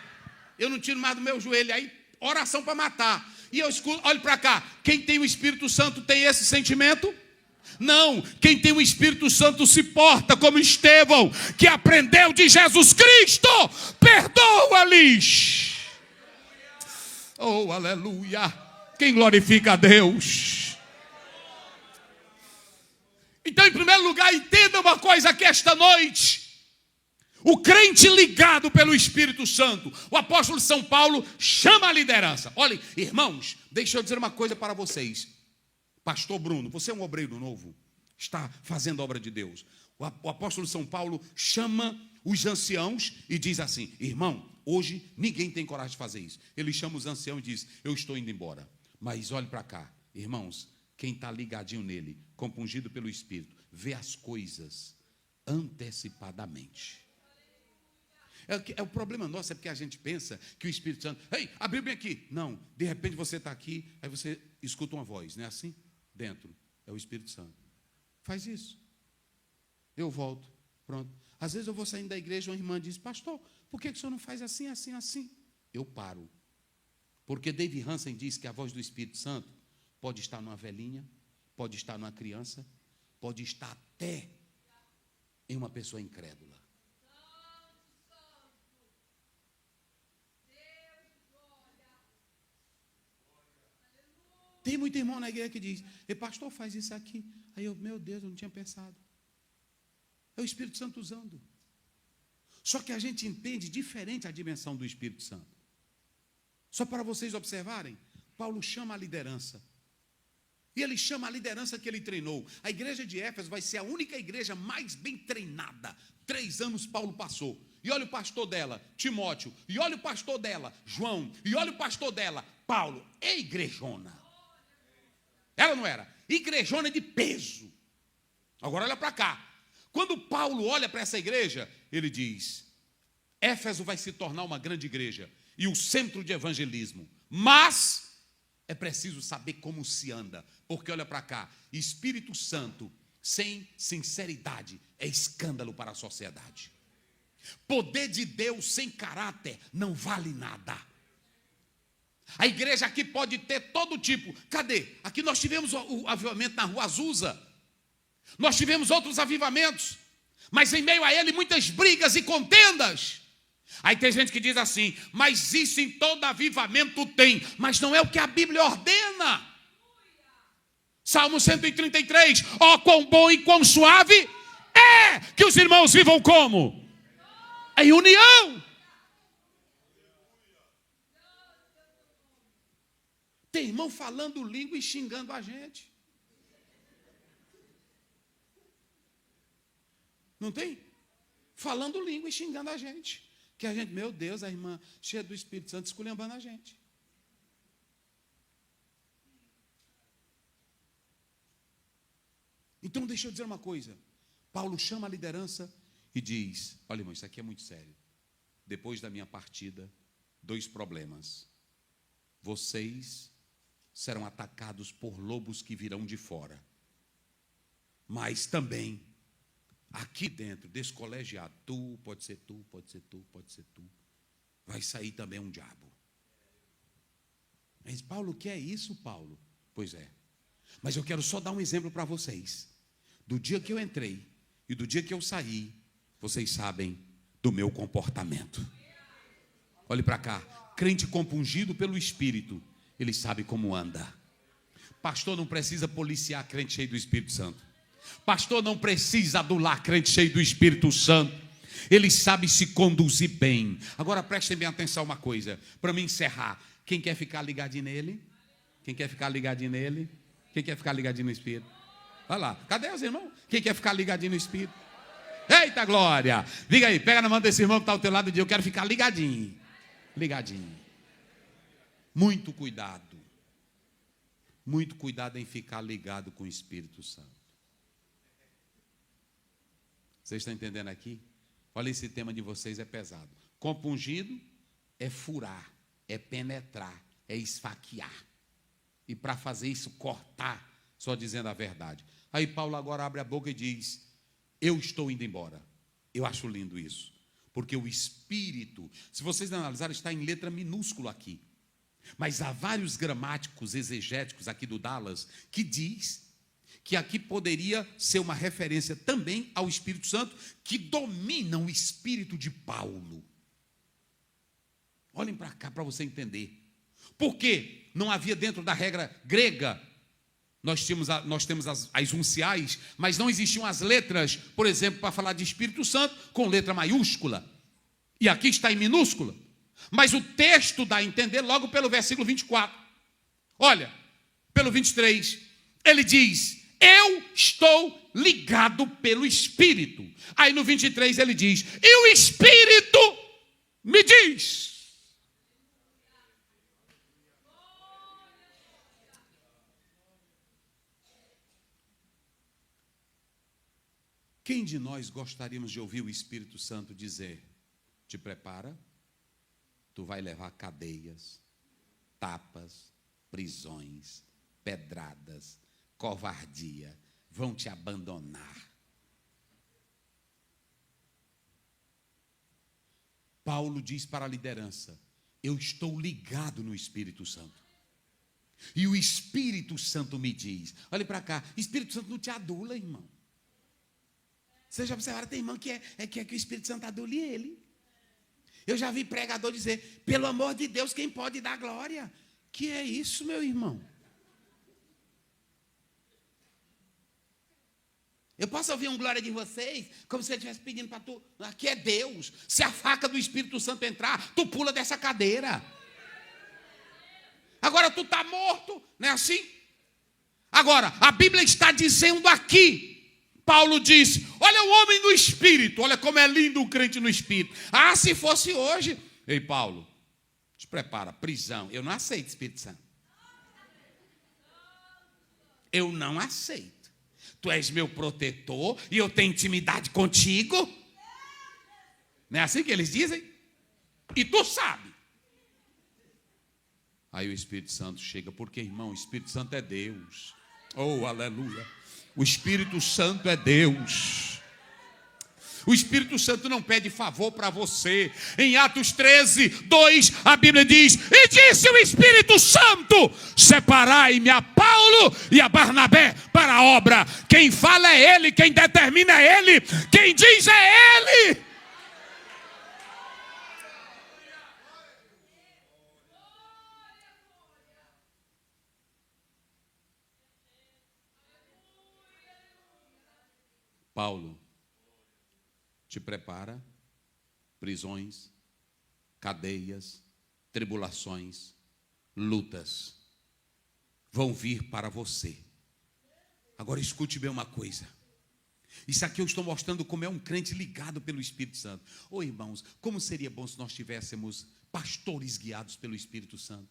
Eu não tiro mais do meu joelho, aí oração para matar. E eu escuto, olhe para cá, quem tem o Espírito Santo tem esse sentimento? Não, quem tem o Espírito Santo se porta como Estevão, que aprendeu de Jesus Cristo, perdoa-lhes. Oh, aleluia. Quem glorifica a Deus? Então, em primeiro lugar, entenda uma coisa aqui esta noite. O crente ligado pelo Espírito Santo, o apóstolo São Paulo chama a liderança. Olhem, irmãos, deixa eu dizer uma coisa para vocês. Pastor Bruno, você é um obreiro novo, está fazendo a obra de Deus. O apóstolo São Paulo chama os anciãos e diz assim, irmão, hoje ninguém tem coragem de fazer isso. Ele chama os anciãos e diz, eu estou indo embora. Mas olhe para cá, irmãos, quem está ligadinho nele, compungido pelo Espírito, vê as coisas antecipadamente. O problema nosso é porque a gente pensa que o Espírito Santo, ei, abriu bem aqui. Não, de repente você está aqui, aí você escuta uma voz, não é assim? Dentro, é o Espírito Santo. Faz isso. Eu volto, pronto. Às vezes eu vou saindo da igreja, uma irmã diz, pastor, por que o senhor não faz assim, assim, assim? Eu paro. Porque David Hansen diz que a voz do Espírito Santo pode estar numa velhinha, pode estar numa criança, pode estar até em uma pessoa incrédula. Tem muito irmão na igreja que diz, pastor, faz isso aqui. Aí eu, meu Deus, eu não tinha pensado. É o Espírito Santo usando. Só que a gente entende diferente a dimensão do Espírito Santo. Só para vocês observarem, Paulo chama a liderança. E ele chama a liderança que ele treinou. A igreja de Éfeso vai ser a única igreja mais bem treinada. 3 anos Paulo passou. E olha o pastor dela, Timóteo. E olha o pastor dela, João. E olha o pastor dela, Paulo. É igrejona. Ela não era. Igrejona de peso. Agora olha para cá. Quando Paulo olha para essa igreja, ele diz, Éfeso vai se tornar uma grande igreja e o centro de evangelismo. Mas é preciso saber como se anda, porque olha para cá, Espírito Santo sem sinceridade é escândalo para a sociedade. Poder de Deus sem caráter não vale nada. A igreja aqui pode ter todo tipo. Cadê? Aqui nós tivemos o avivamento na Rua Azusa. Nós tivemos outros avivamentos, mas em meio a ele muitas brigas e contendas. Aí tem gente que diz assim, mas isso em todo avivamento tem, mas não é o que a Bíblia ordena. Salmo 133, ó quão bom e quão suave é que os irmãos vivam como? Em união. Tem irmão falando língua e xingando a gente. Não tem? falando língua e xingando a gente. Que a gente, meu Deus, a irmã cheia do Espírito Santo esculhambando a gente. Então, deixa eu dizer uma coisa. Paulo chama a liderança e diz, olha, irmão, isso aqui é muito sério. Depois da minha partida, 2 problemas. Vocês serão atacados por lobos que virão de fora. Mas também, aqui dentro, desse colegiado, pode ser tu, vai sair também um diabo. Mas, Paulo, o que é isso, Paulo? Pois é. Mas eu quero só dar um exemplo para vocês. Do dia que eu entrei e do dia que eu saí, vocês sabem do meu comportamento. Olhe para cá. Crente compungido pelo Espírito, ele sabe como anda. Pastor não precisa policiar crente cheio do Espírito Santo. Pastor não precisa adular crente cheio do Espírito Santo. Ele sabe se conduzir bem. Agora prestem bem atenção uma coisa, para me encerrar. Quem quer ficar ligadinho nele? Quem quer ficar ligadinho nele? Quem quer ficar ligadinho no Espírito? Vai lá, cadê os irmãos? Quem quer ficar ligadinho no Espírito? Eita glória! Diga aí, pega na mão desse irmão que está ao teu lado e diz, eu quero ficar ligadinho. Ligadinho. Muito cuidado. Muito cuidado em ficar ligado com o Espírito Santo. Vocês estão entendendo aqui? Olha, esse tema de vocês é pesado. Compungido é furar, é penetrar, é esfaquear. E para fazer isso, cortar, só dizendo a verdade. Aí Paulo agora abre a boca e diz, eu estou indo embora. Eu acho lindo isso. Porque o Espírito, se vocês analisarem, está em letra minúscula aqui. Mas há vários gramáticos exegéticos aqui do Dallas que diz que aqui poderia ser uma referência também ao Espírito Santo, que domina o espírito de Paulo. Olhem para cá para você entender. Por quê? Não havia dentro da regra grega, nós temos as unciais, mas não existiam as letras, por exemplo, para falar de Espírito Santo, com letra maiúscula. E aqui está em minúscula. Mas o texto dá a entender logo pelo versículo 24. Olha, pelo 23, ele diz, eu estou ligado pelo Espírito. Aí no 23 ele diz, e o Espírito me diz. Quem de nós gostaríamos de ouvir o Espírito Santo dizer, te prepara, tu vai levar cadeias, tapas, prisões, pedradas, covardia, vão te abandonar. Paulo diz para a liderança, eu estou ligado no Espírito Santo. E o Espírito Santo me diz, olha para cá, Espírito Santo não te adula, irmão. Você já observaram, tem irmão que quer que o Espírito Santo adule ele. Eu já vi pregador dizer, pelo amor de Deus, quem pode dar glória? Que é isso, meu irmão? Eu posso ouvir um glória de vocês, como se eu estivesse pedindo para tu, aqui é Deus. Se a faca do Espírito Santo entrar, tu pula dessa cadeira. Agora tu está morto, não é assim? Agora, a Bíblia está dizendo aqui, Paulo disse, olha o homem no Espírito, olha como é lindo o crente no Espírito. Ah, se fosse hoje, ei Paulo, te prepara, prisão, eu não aceito Espírito Santo. Eu não aceito. Tu és meu protetor e eu tenho intimidade contigo. Não é assim que eles dizem? E tu sabe. Aí o Espírito Santo chega, porque irmão, o Espírito Santo é Deus. Oh, aleluia. O Espírito Santo é Deus. O Espírito Santo não pede favor para você. Em Atos 13, 2, a Bíblia diz, e disse o Espírito Santo, separai-me a Paulo e a Barnabé para a obra. Quem fala é Ele, quem determina é Ele, quem diz é Ele. Paulo, te prepara, prisões, cadeias, tribulações, lutas vão vir para você. Agora escute bem uma coisa. Isso aqui eu estou mostrando como é um crente ligado pelo Espírito Santo. Ô irmãos, como seria bom se nós tivéssemos pastores guiados pelo Espírito Santo?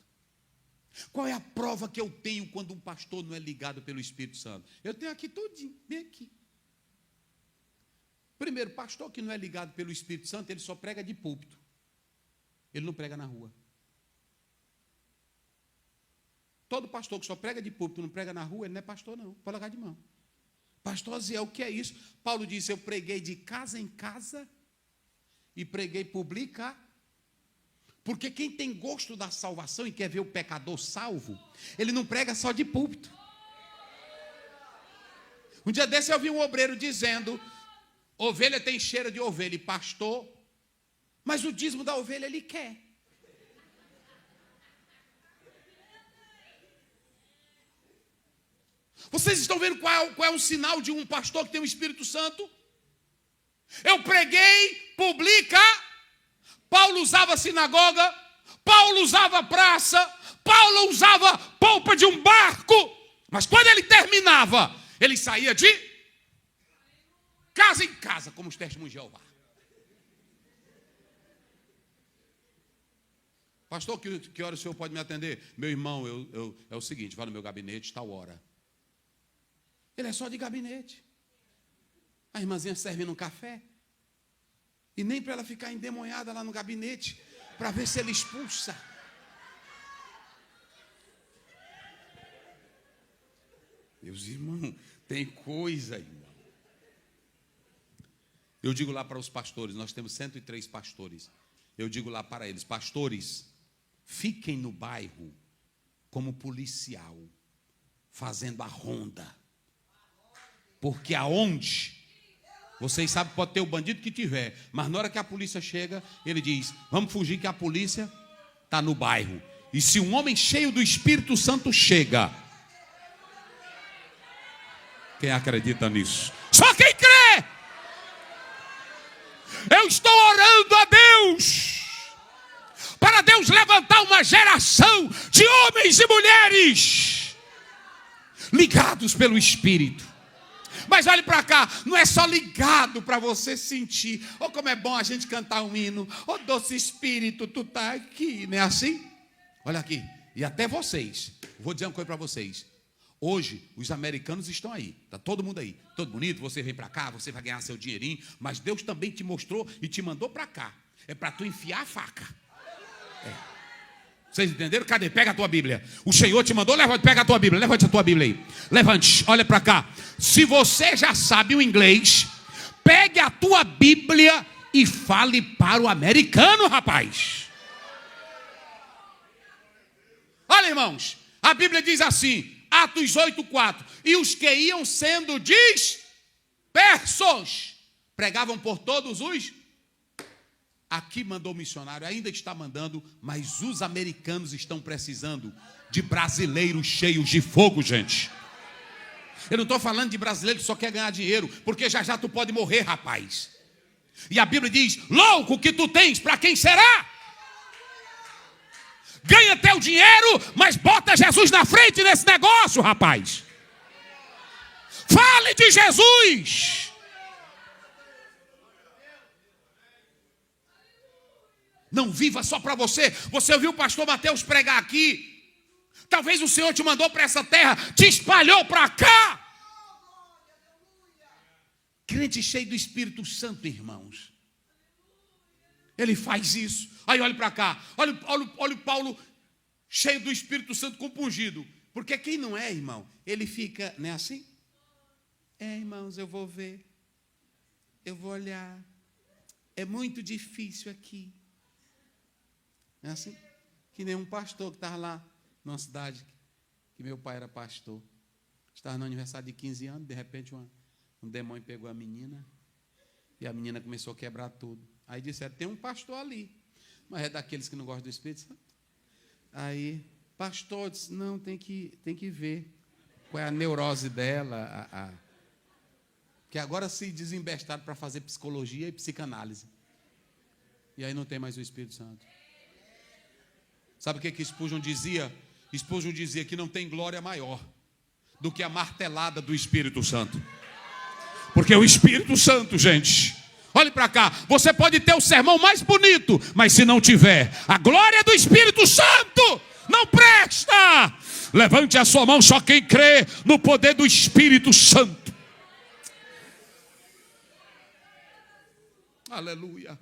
Qual é a prova que eu tenho quando um pastor não é ligado pelo Espírito Santo? Eu tenho aqui tudinho, bem aqui. Primeiro, pastor que não é ligado pelo Espírito Santo, ele só prega de púlpito. Ele não prega na rua. Todo pastor que só prega de púlpito, não prega na rua, ele não é pastor não, pode largar de mão. Pastor Zé, o que é isso? Paulo disse, eu preguei de casa em casa e preguei publicar. Porque quem tem gosto da salvação e quer ver o pecador salvo, ele não prega só de púlpito. Um dia desse eu vi um obreiro dizendo, ovelha tem cheiro de ovelha e pastor, mas o dízimo da ovelha ele quer. Vocês estão vendo qual é o sinal de um pastor que tem o Espírito Santo? Eu preguei, publica. Paulo usava sinagoga, Paulo usava praça, Paulo usava polpa de um barco. Mas quando ele terminava, ele saía de casa em casa, como os testemunhos de Jeová. Pastor, que hora o senhor pode me atender? Meu irmão, é o seguinte, vá no meu gabinete, tal hora. Ele é só de gabinete. A irmãzinha servindo um café. E nem para ela ficar endemoniada lá no gabinete, para ver se ele expulsa. Meus irmãos, tem coisa, irmão. Eu digo lá para os pastores, nós temos 103 pastores. Eu digo lá para eles, pastores, fiquem no bairro como policial, fazendo a ronda. Porque aonde, vocês sabem, pode ter o bandido que tiver, mas na hora que a polícia chega, ele diz, vamos fugir que a polícia está no bairro. E se um homem cheio do Espírito Santo chega, quem acredita nisso? Só quem crê! Eu estou orando a Deus, para Deus levantar uma geração de homens e mulheres ligados pelo Espírito. Mas olhe para cá, não é só ligado para você sentir. Oh, como é bom a gente cantar um hino. Oh, doce Espírito, tu está aqui. Não é assim? Olha aqui, e até vocês. Vou dizer uma coisa para vocês. Hoje, os americanos estão aí. Está todo mundo aí. Todo bonito, você vem para cá, você vai ganhar seu dinheirinho. Mas Deus também te mostrou e te mandou para cá. É para tu enfiar a faca. É. Vocês entenderam? Cadê? Pega a tua Bíblia. O Senhor te mandou, levante, pega a tua Bíblia. Levante a tua Bíblia aí. Levante, olha para cá. Se você já sabe o inglês, pegue a tua Bíblia e fale para o americano, rapaz. Olha, irmãos, a Bíblia diz assim, Atos 8:4. E os que iam sendo dispersos pregavam por todos os... Aqui mandou missionário, ainda está mandando, mas os americanos estão precisando de brasileiros cheios de fogo, gente. Eu não estou falando de brasileiro que só quer ganhar dinheiro, porque já já tu pode morrer, rapaz. E a Bíblia diz, louco que tu tens, para quem será? Ganha teu dinheiro, mas bota Jesus na frente nesse negócio, rapaz. Fale de Jesus. Não viva só para você. Você ouviu o pastor Mateus pregar aqui. Talvez o Senhor te mandou para essa terra, te espalhou para cá. Crente cheio do Espírito Santo, irmãos. Ele faz isso. Aí olha para cá. Olha o Paulo cheio do Espírito Santo compungido. Porque quem não é, irmão, ele fica, não é assim? É, irmãos, eu vou ver. Eu vou olhar. É muito difícil aqui. Não é assim? Que nem um pastor que estava lá numa cidade que meu pai era pastor. Estava no aniversário de 15 anos, de repente um demônio pegou a menina e a menina começou a quebrar tudo. Aí disseram, tem um pastor ali, mas é daqueles que não gostam do Espírito Santo. Aí, pastor disse, não, tem que ver qual é a neurose dela, que agora se desembestaram para fazer psicologia e psicanálise. E aí não tem mais o Espírito Santo. Sabe o que Spurgeon dizia? Spurgeon dizia que não tem glória maior do que a martelada do Espírito Santo. Porque o Espírito Santo, gente, olhe para cá, você pode ter o sermão mais bonito, mas se não tiver a glória do Espírito Santo, não presta. Levante a sua mão só quem crê no poder do Espírito Santo. Aleluia.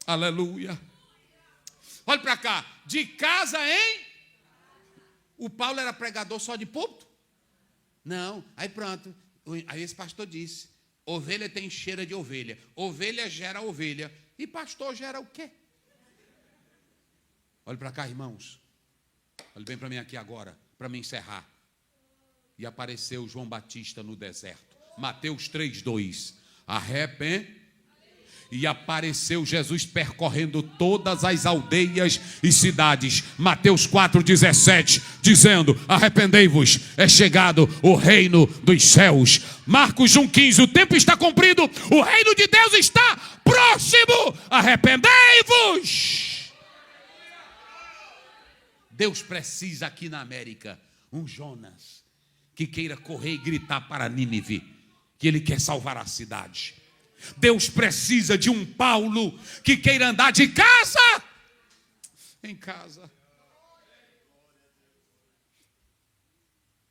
Aleluia. Olhe para cá, de casa em... O Paulo era pregador só de púlpito? Não, aí pronto. Aí esse pastor disse, ovelha tem cheira de ovelha, ovelha gera ovelha, e pastor gera o quê? Olhe para cá, irmãos. Olhe bem para mim aqui agora, para me encerrar. E apareceu João Batista no deserto. Mateus 3:2. E apareceu Jesus percorrendo todas as aldeias e cidades. Mateus 4:17, dizendo, arrependei-vos, é chegado o reino dos céus. Marcos 1:15, o tempo está cumprido, o reino de Deus está próximo, arrependei-vos. Deus precisa aqui na América um Jonas que queira correr e gritar para Nínive que ele quer salvar a cidade. Deus precisa de um Paulo que queira andar de casa em casa.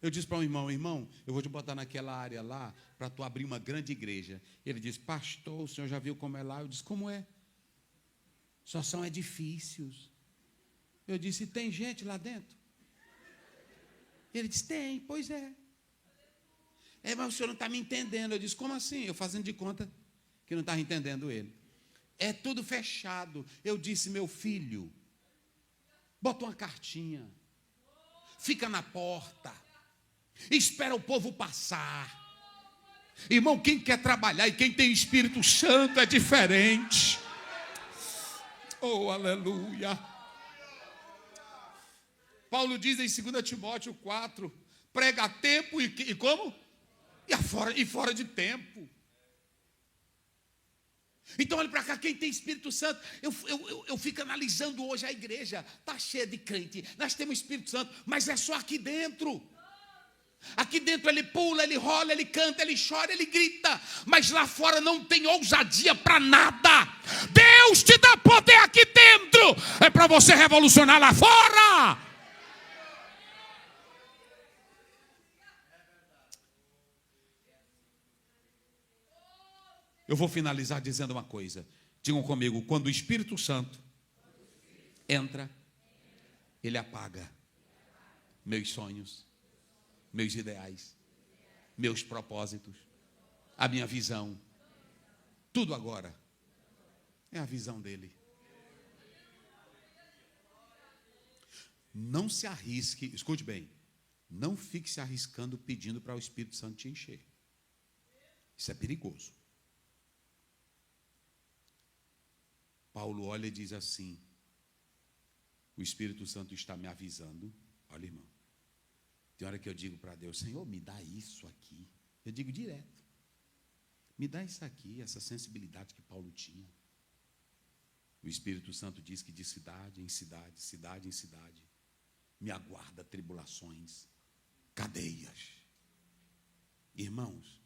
Eu disse para um irmão, eu vou te botar naquela área lá para tu abrir uma grande igreja. Ele disse, pastor, o senhor já viu como é lá? Eu disse, como é? Só são edifícios. Eu disse, tem gente lá dentro? Ele disse, tem, pois é. Mas o senhor não está me entendendo. Eu disse, como assim? Eu fazendo de conta que não estava entendendo ele. É tudo fechado. Eu disse, meu filho, bota uma cartinha, fica na porta, espera o povo passar. Irmão, quem quer trabalhar e quem tem Espírito Santo é diferente. Oh, aleluia. Paulo diz em 2 Timóteo 4, prega a tempo e como? E fora de tempo. Então, olha para cá, quem tem Espírito Santo, eu fico analisando hoje a igreja, está cheia de crente, nós temos Espírito Santo, mas é só aqui dentro. Aqui dentro ele pula, ele rola, ele canta, ele chora, ele grita, mas lá fora não tem ousadia para nada. Deus te dá poder aqui dentro, é para você revolucionar lá fora. Eu vou finalizar dizendo uma coisa. Digam comigo, quando o Espírito Santo entra, ele apaga meus sonhos, meus ideais, meus propósitos, a minha visão. Tudo agora é a visão dele. Não se arrisque, escute bem, não fique se arriscando pedindo para o Espírito Santo te encher. Isso é perigoso. Paulo olha e diz assim, o Espírito Santo está me avisando. Olha, irmão, tem hora que eu digo para Deus, Senhor, me dá isso aqui. Eu digo direto, me dá isso aqui, essa sensibilidade que Paulo tinha. O Espírito Santo diz que de cidade em cidade, cidade em cidade, me aguarda tribulações, cadeias. Irmãos,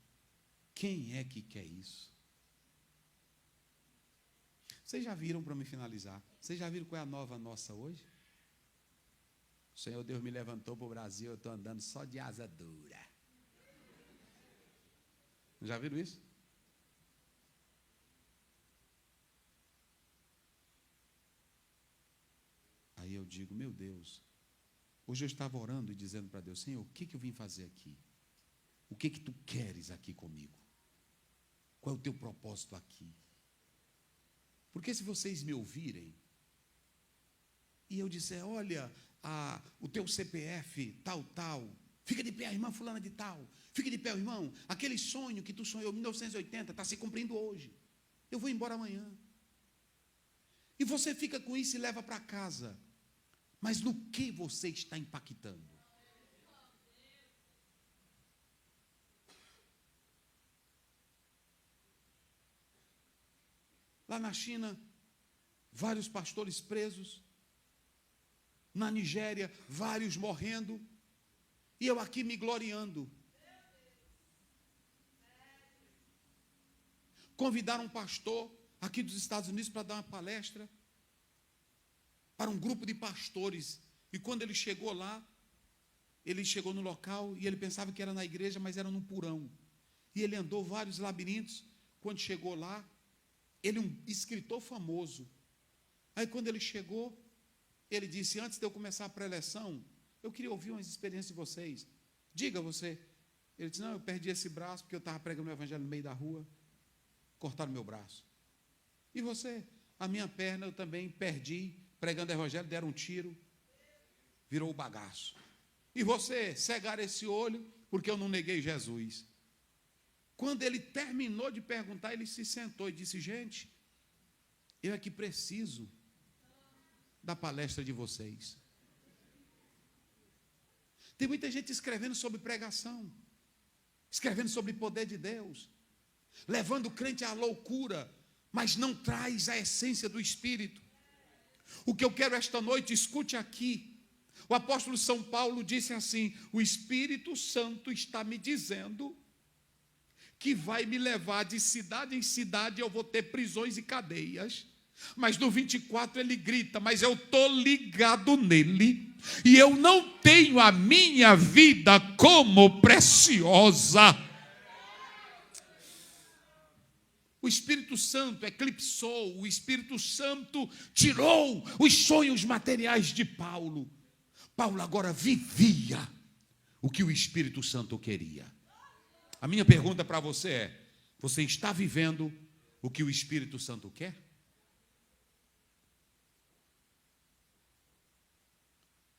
quem é que quer isso? Vocês já viram, para me finalizar, vocês já viram qual é a nova nossa hoje? O Senhor Deus me levantou para o Brasil, eu estou andando só de asa dura. Já viram isso? Aí eu digo, meu Deus, hoje eu estava orando e dizendo para Deus, Senhor, o que eu vim fazer aqui? O que tu queres aqui comigo? Qual é o teu propósito aqui? Porque se vocês me ouvirem, e eu disser, olha, o teu CPF, tal, fica de pé, a irmã fulana de tal, fica de pé, irmão, aquele sonho que tu sonhou em 1980 está se cumprindo hoje, eu vou embora amanhã. E você fica com isso e leva para casa, mas no que você está impactando? Lá na China, vários pastores presos. Na Nigéria, vários morrendo. E eu aqui me gloriando. convidaram um pastor aqui dos Estados Unidos para dar uma palestra para um grupo de pastores. E quando ele chegou lá, ele chegou no local e ele pensava que era na igreja, mas era num porão. E ele andou vários labirintos. Quando chegou lá, ele é um escritor famoso. Aí quando ele chegou, ele disse: antes de eu começar a preleção, eu queria ouvir umas experiências de vocês. Diga você. Ele disse: não, eu perdi esse braço porque eu estava pregando o evangelho no meio da rua. Cortaram meu braço. E você? A minha perna eu também perdi, pregando o evangelho, deram um tiro, virou o bagaço. E você? Cegaram esse olho porque eu não neguei Jesus. Quando ele terminou de perguntar, ele se sentou e disse: gente, eu é que preciso da palestra de vocês. Tem muita gente escrevendo sobre pregação, escrevendo sobre o poder de Deus, levando o crente à loucura, mas não traz a essência do Espírito. O que eu quero esta noite, escute aqui. O apóstolo São Paulo disse assim: o Espírito Santo está me dizendo que vai me levar de cidade em cidade, eu vou ter prisões e cadeias. Mas no 24 ele grita: mas eu estou ligado nele, e eu não tenho a minha vida como preciosa. O Espírito Santo eclipsou, o Espírito Santo tirou os sonhos materiais de Paulo. Paulo agora vivia o que o Espírito Santo queria. A minha pergunta para você é: você está vivendo o que o Espírito Santo quer?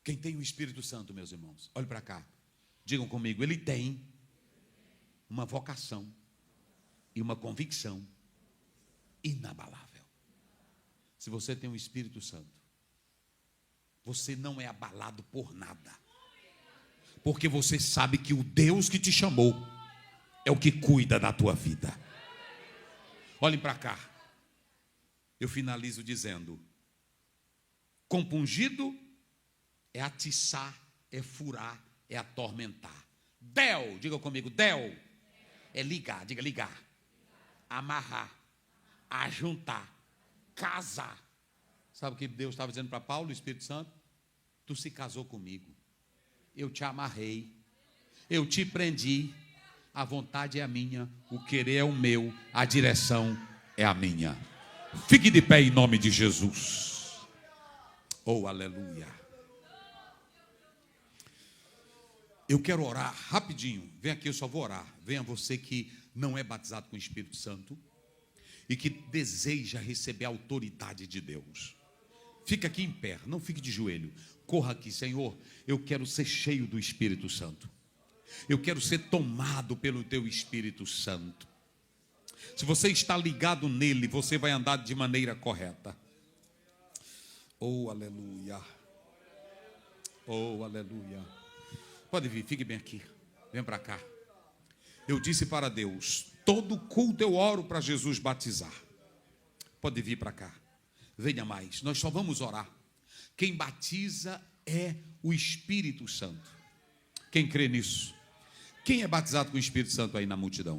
Quem tem o Espírito Santo, meus irmãos, olhe para cá, digam comigo, ele tem uma vocação e uma convicção inabalável. Se você tem o Espírito Santo, você não é abalado por nada, porque você sabe que o Deus que te chamou é o que cuida da tua vida. Olhem para cá. Eu finalizo dizendo: compungido é atiçar, é furar, é atormentar. Del, diga comigo, del, é ligar, diga ligar, amarrar, ajuntar, casar. Sabe o que Deus estava dizendo para Paulo, o Espírito Santo? Tu se casou comigo, eu te amarrei, eu te prendi, a vontade é a minha, o querer é o meu, a direção é a minha. Fique de pé em nome de Jesus. Oh, aleluia. Eu quero orar rapidinho. Vem aqui, eu só vou orar. Venha você que não é batizado com o Espírito Santo e que deseja receber a autoridade de Deus. Fica aqui em pé, não fique de joelho. Corra aqui: Senhor, eu quero ser cheio do Espírito Santo. Eu quero ser tomado pelo teu Espírito Santo. Se você está ligado nele, você vai andar de maneira correta. Oh, aleluia. Oh, aleluia. Pode vir, fique bem aqui. Vem para cá. Eu disse para Deus: todo culto eu oro para Jesus batizar. Pode vir para cá. Venha mais. Nós só vamos orar. Quem batiza é o Espírito Santo. Quem crê nisso? Quem é batizado com o Espírito Santo aí na multidão?